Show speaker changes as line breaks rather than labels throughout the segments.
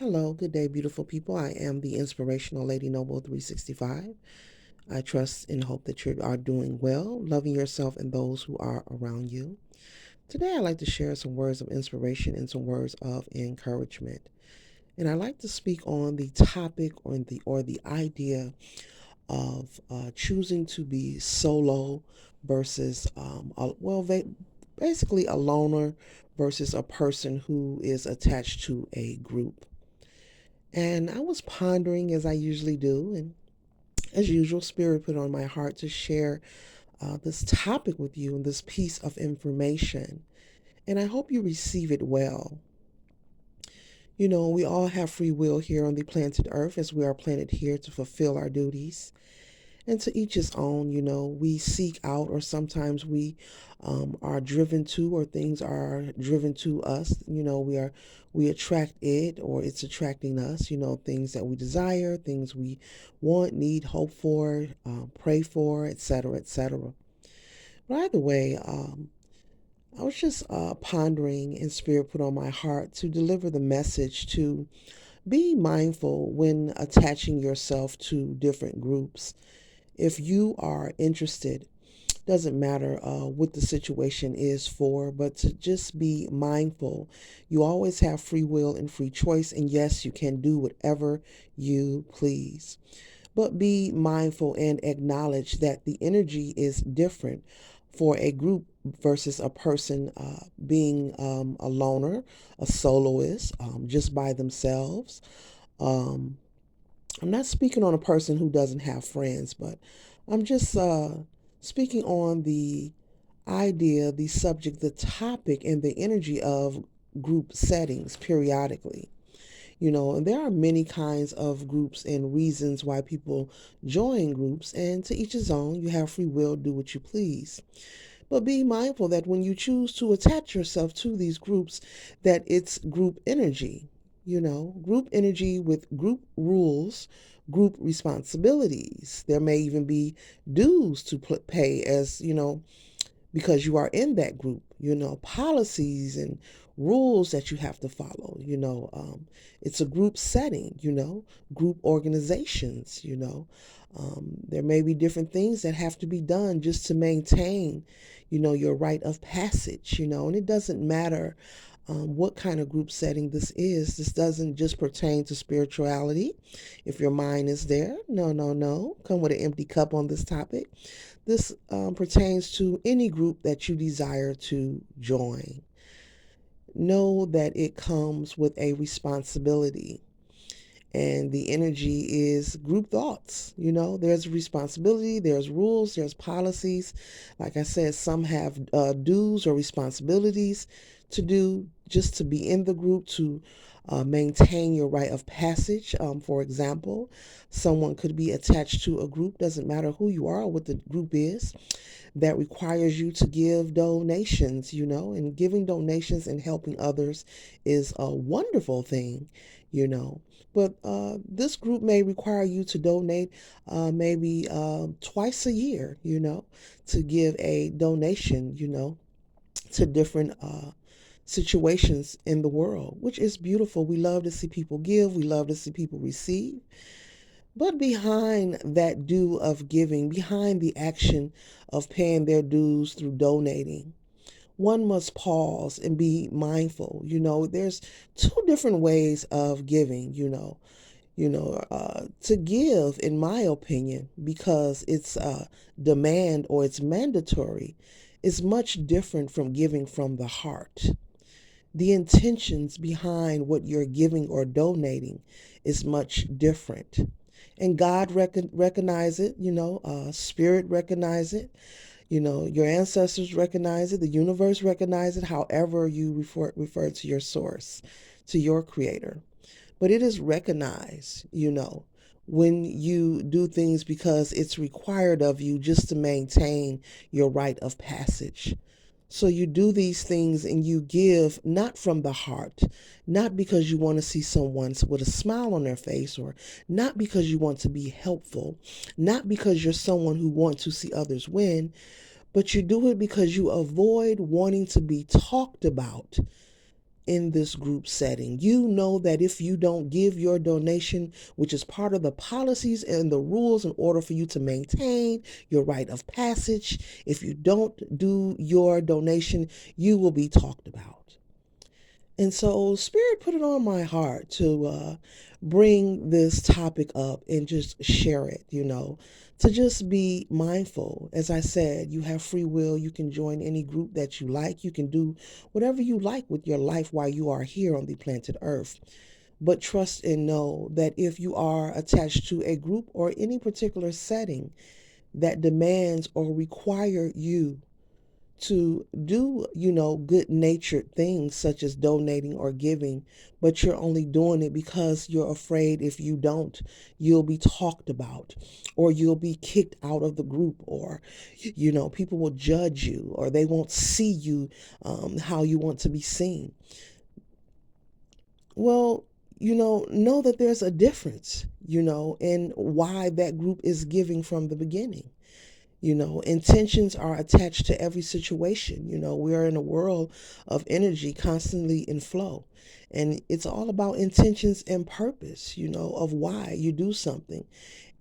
Hello, good day, beautiful people. I am the inspirational Lady Noble 365. I trust and hope that you are doing well, loving yourself and those who are around you. Today, I'd like to share some words of inspiration and some words of encouragement. And I'd like to speak on the topic or the idea of choosing to be solo versus, basically a loner versus a person who is attached to a group. And I was pondering as I usually do, and as usual, Spirit put on my heart to share this topic with you and this piece of information. And I hope you receive it well. You know, we all have free will here on the planet Earth as we are planted here to fulfill our duties. And to each his own, you know, we seek out, or sometimes we are driven to, or things are driven to us. You know, we attract it, or it's attracting us. You know, things that we desire, things we want, need, hope for, pray for, etc., etc. But either way, I was just pondering, and Spirit put on my heart to deliver the message to be mindful when attaching yourself to different groups. If you are interested, doesn't matter what the situation is for, but to just be mindful. You always have free will and free choice, and yes, you can do whatever you please. But be mindful and acknowledge that the energy is different for a group versus a person being a loner, a soloist, just by themselves. Um, I'm not speaking on a person who doesn't have friends, but I'm just speaking on the idea, the subject, the topic, and the energy of group settings periodically. You know, and there are many kinds of groups and reasons why people join groups, and to each his own. You have free will, do what you please. But be mindful that when you choose to attach yourself to these groups, that it's group energy, you know, group energy with group rules, group responsibilities. There may even be dues to pay as, you know, because you are in that group, you know, policies and rules that you have to follow, you know. It's a group setting, you know, group organizations, you know. There may be different things that have to be done just to maintain, you know, your rite of passage, you know, and it doesn't matter what kind of group setting this is. This doesn't just pertain to spirituality. If your mind is there, no, no, no. Come with an empty cup on this topic. This pertains to any group that you desire to join. Know that it comes with a responsibility, and the energy is group thoughts. You know, there's responsibility, there's rules, there's policies. Like I said, some have dues or responsibilities to do just to be in the group, to maintain your rite of passage. For example, someone could be attached to a group, doesn't matter who you are or what the group is, that requires you to give donations, you know, and giving donations and helping others is a wonderful thing, you know. But this group may require you to donate maybe twice a year, you know, to give a donation, you know, to different situations in the world, which is beautiful. We love to see people give, we love to see people receive. But behind that due of giving, behind the action of paying their dues through donating, one must pause and be mindful. You know, there's two different ways of giving, to give, in my opinion, because it's demand or it's mandatory, is much different from giving from the heart. The intentions behind what you're giving or donating is much different. And God recognize it, spirit recognize it, you know, your ancestors recognize it, the universe recognize it, however you refer to your source, to your creator. But it is recognized, you know, when you do things because it's required of you just to maintain your rite of passage. So you do these things and you give not from the heart, not because you want to see someone with a smile on their face, or not because you want to be helpful, not because you're someone who wants to see others win, but you do it because you avoid wanting to be talked about in this group setting. You know that if you don't give your donation, which is part of the policies and the rules in order for you to maintain your rite of passage, if you don't do your donation, you will be talked about. And so Spirit put it on my heart to bring this topic up and just share it, to just be mindful. As I said, you have free will. You can join any group that you like. You can do whatever you like with your life while you are here on the planet Earth. But trust and know that if you are attached to a group or any particular setting that demands or require you to do, good natured things such as donating or giving, but you're only doing it because you're afraid if you don't, you'll be talked about or you'll be kicked out of the group or, people will judge you or they won't see you how you want to be seen. Well, know that there's a difference, in why that group is giving from the beginning. Intentions are attached to every situation. We're in a world of energy constantly in flow. And it's all about intentions and purpose, of why you do something.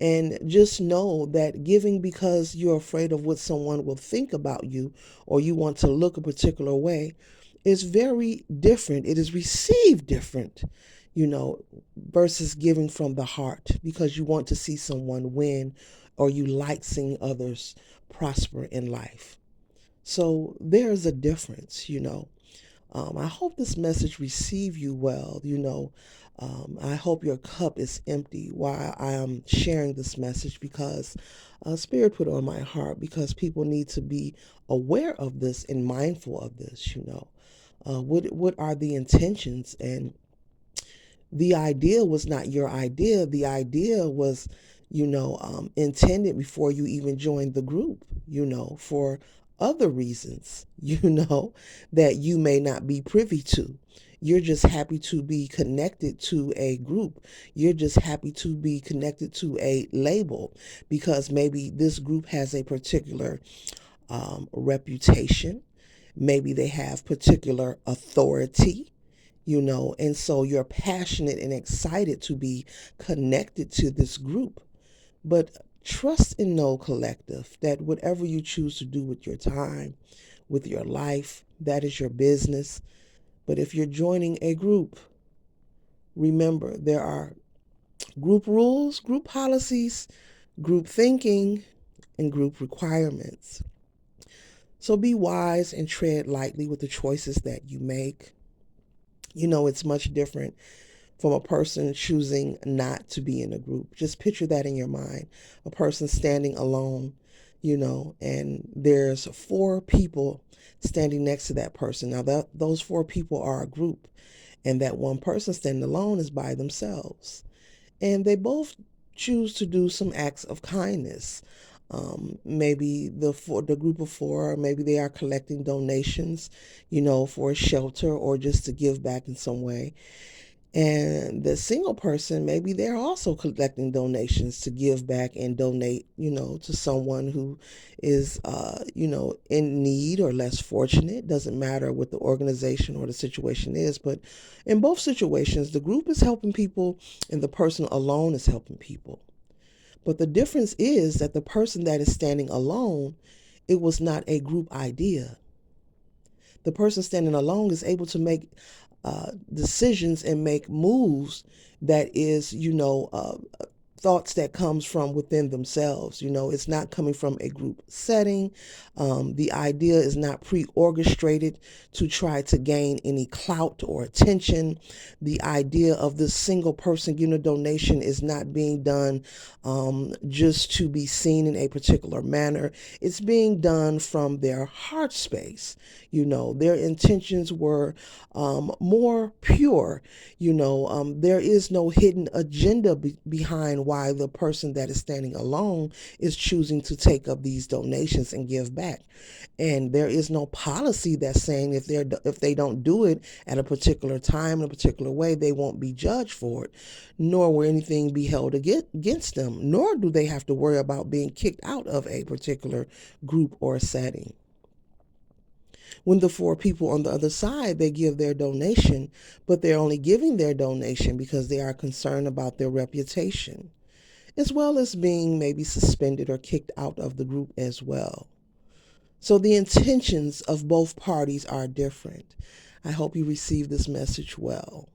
And just know that giving because you're afraid of what someone will think about you or you want to look a particular way is very different. It is received different, you know, versus giving from the heart because you want to see someone win or you like seeing others prosper in life. So there's a difference, I hope this message receive you well, I hope your cup is empty while I am sharing this message because Spirit put on my heart because people need to be aware of this and mindful of this. What are the intentions? And the idea was not your idea. The idea was, intended before you even joined the group, for other reasons, that you may not be privy to. You're just happy to be connected to a group. You're just happy to be connected to a label because maybe this group has a particular reputation. Maybe they have particular authority, and so you're passionate and excited to be connected to this group. But trust and know, collective, that whatever you choose to do with your time, with your life, that is your business. But if you're joining a group, remember there are group rules, group policies, group thinking, and group requirements. So be wise and tread lightly with the choices that you make. It's much different from a person choosing not to be in a group. Just picture that in your mind. A person standing alone, and there's 4 people standing next to that person. Now, those 4 people are a group, and that one person standing alone is by themselves. And they both choose to do some acts of kindness. Maybe the group of 4, maybe they are collecting donations, for a shelter or just to give back in some way. And the single person, maybe they're also collecting donations to give back and donate, to someone who is, in need or less fortunate. Doesn't matter what the organization or the situation is. But in both situations, the group is helping people and the person alone is helping people. But the difference is that the person that is standing alone, it was not a group idea. The person standing alone is able to make decisions and make moves that is, thoughts that comes from within themselves. It's not coming from a group setting. The idea is not pre-orchestrated to try to gain any clout or attention. The idea of this single person giving a donation is not being done just to be seen in a particular manner. It's being done from their heart space. Their intentions were more pure. There is no hidden agenda behind why the person that is standing alone is choosing to take up these donations and give back. And there is no policy that's saying if they don't do it at a particular time in a particular way, they won't be judged for it, nor will anything be held against them, nor do they have to worry about being kicked out of a particular group or setting. When the four people on the other side, they give their donation, but they're only giving their donation because they are concerned about their reputation, as well as being maybe suspended or kicked out of the group as well. So the intentions of both parties are different. I hope you receive this message well.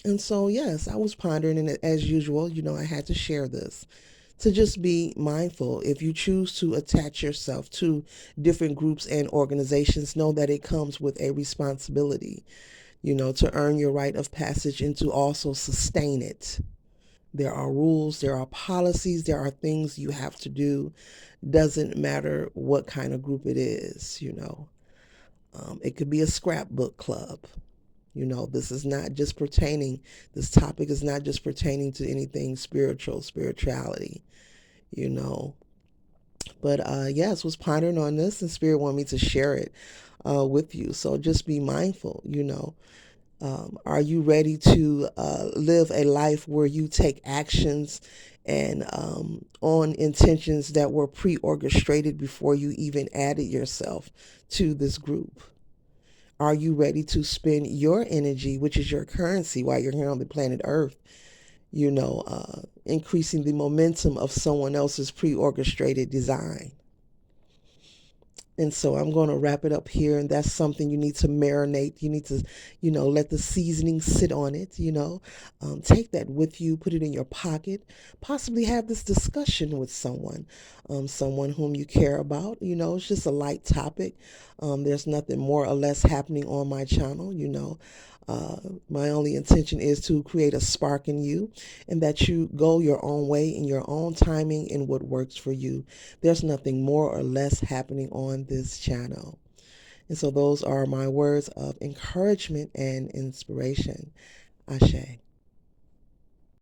And so, yes, I was pondering, and as usual, I had to share this to just be mindful. If you choose to attach yourself to different groups and organizations, know that it comes with a responsibility, to earn your rite of passage and to also sustain it. There are rules, there are policies, there are things you have to do. Doesn't matter what kind of group it is. It could be a scrapbook club. This is not just pertaining, this topic is not just pertaining to anything spirituality, you know. But yes, was pondering on this, and Spirit wanted me to share it with you. So just be mindful. Are you ready to live a life where you take actions and on intentions that were pre-orchestrated before you even added yourself to this group? Are you ready to spend your energy, which is your currency, while you're here on the planet Earth, increasing the momentum of someone else's pre-orchestrated design? And so I'm going to wrap it up here. And that's something you need to marinate. You need to, let the seasoning sit on it. Take that with you, put it in your pocket, possibly have this discussion with someone whom you care about. It's just a light topic. There's nothing more or less happening on my channel. My only intention is to create a spark in you and that you go your own way in your own timing in what works for you. There's nothing more or less happening on this channel. And so those are my words of encouragement and inspiration. Ashe.